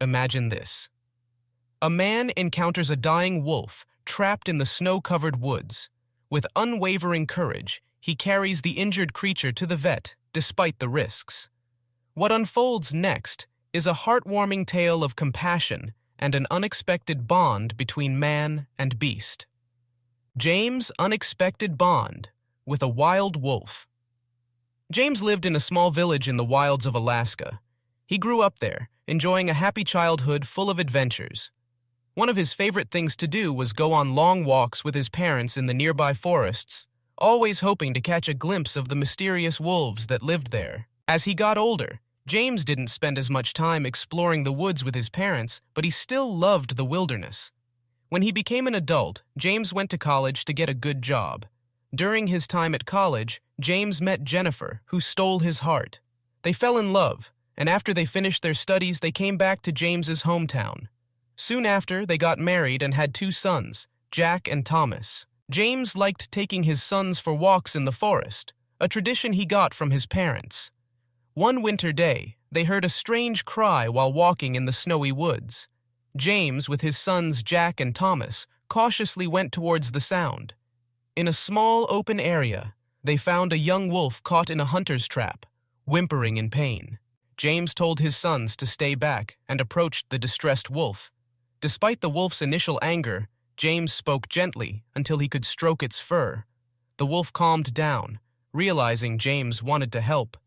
Imagine this. A man encounters a dying wolf trapped in the snow-covered woods. With unwavering courage, he carries the injured creature to the vet, despite the risks. What unfolds next is a heartwarming tale of compassion and an unexpected bond between man and beast. James' unexpected bond with a wild wolf. James lived in a small village in the wilds of Alaska. He grew up there, enjoying a happy childhood full of adventures. One of his favorite things to do was go on long walks with his parents in the nearby forests, always hoping to catch a glimpse of the mysterious wolves that lived there. As he got older, James didn't spend as much time exploring the woods with his parents, but he still loved the wilderness. When he became an adult, James went to college to get a good job. During his time at college, James met Jennifer, who stole his heart. They fell in love, and after they finished their studies, they came back to James's hometown. Soon after, they got married and had 2 sons, Jack and Thomas. James liked taking his sons for walks in the forest, a tradition he got from his parents. One winter day, they heard a strange cry while walking in the snowy woods. James, with his sons Jack and Thomas, cautiously went towards the sound. In a small open area, they found a young wolf caught in a hunter's trap, whimpering in pain. James told his sons to stay back and approached the distressed wolf. Despite the wolf's initial anger, James spoke gently until he could stroke its fur. The wolf calmed down, realizing James wanted to help.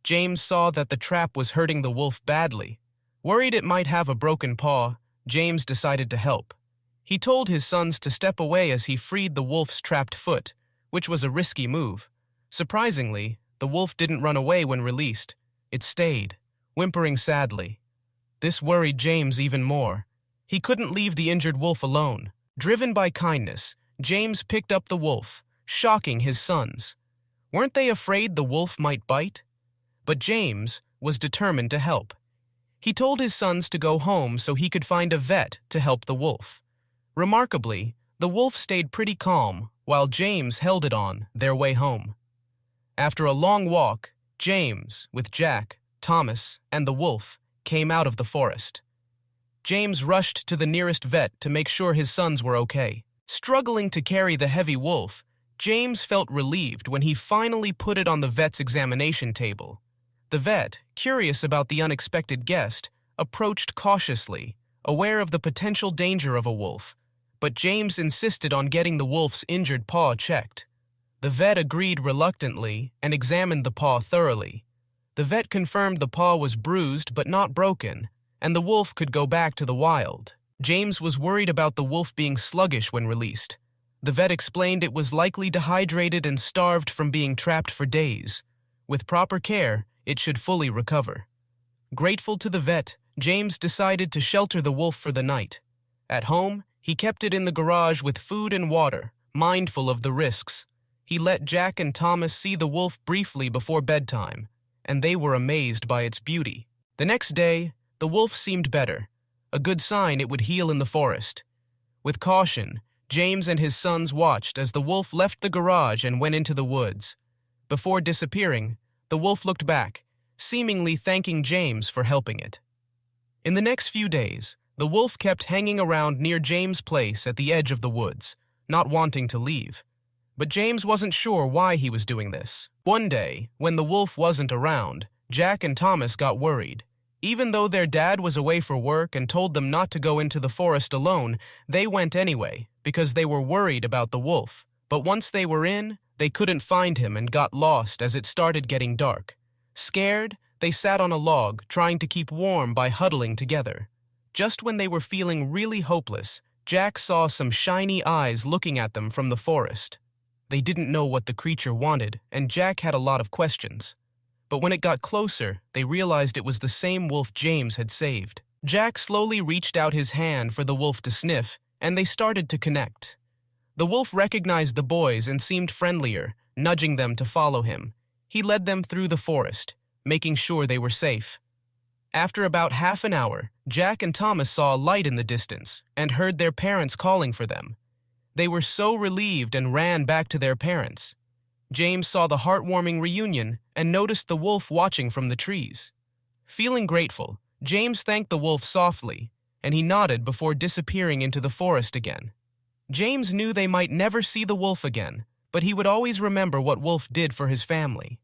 James saw that the trap was hurting the wolf badly. Worried it might have a broken paw, James decided to help. He told his sons to step away as he freed the wolf's trapped foot, which was a risky move. Surprisingly, the wolf didn't run away when released. It stayed, whimpering sadly. This worried James even more. He couldn't leave the injured wolf alone. Driven by kindness, James picked up the wolf, shocking his sons. Weren't they afraid the wolf might bite? But James was determined to help. He told his sons to go home so he could find a vet to help the wolf. Remarkably, the wolf stayed pretty calm while James held it on their way home. After a long walk, James, with Jack, Thomas, and the wolf, came out of the forest. James rushed to the nearest vet to make sure his sons were okay. Struggling to carry the heavy wolf, James felt relieved when he finally put it on the vet's examination table. The vet, curious about the unexpected guest, approached cautiously, aware of the potential danger of a wolf, but James insisted on getting the wolf's injured paw checked. The vet agreed reluctantly and examined the paw thoroughly. The vet confirmed the paw was bruised but not broken, and the wolf could go back to the wild. James was worried about the wolf being sluggish when released. The vet explained it was likely dehydrated and starved from being trapped for days. With proper care, it should fully recover. Grateful to the vet, James decided to shelter the wolf for the night. At home, he kept it in the garage with food and water, mindful of the risks. He let Jack and Thomas see the wolf briefly before bedtime, and they were amazed by its beauty. The next day, the wolf seemed better, a good sign it would heal in the forest. With caution, James and his sons watched as the wolf left the garage and went into the woods. Before disappearing, the wolf looked back, seemingly thanking James for helping it. In the next few days, the wolf kept hanging around near James' place at the edge of the woods, not wanting to leave. But James wasn't sure why he was doing this. One day, when the wolf wasn't around, Jack and Thomas got worried. Even though their dad was away for work and told them not to go into the forest alone, they went anyway, because they were worried about the wolf. But once they were in, they couldn't find him and got lost as it started getting dark. Scared, they sat on a log, trying to keep warm by huddling together. Just when they were feeling really hopeless, Jack saw some shiny eyes looking at them from the forest. They didn't know what the creature wanted, and Jack had a lot of questions. But when it got closer, they realized it was the same wolf James had saved. Jack slowly reached out his hand for the wolf to sniff, and they started to connect. The wolf recognized the boys and seemed friendlier, nudging them to follow him. He led them through the forest, making sure they were safe. After about half an hour, Jack and Thomas saw a light in the distance and heard their parents calling for them. They were so relieved and ran back to their parents. James saw the heartwarming reunion and noticed the wolf watching from the trees. Feeling grateful, James thanked the wolf softly, and he nodded before disappearing into the forest again. James knew they might never see the wolf again, but he would always remember what Wolf did for his family.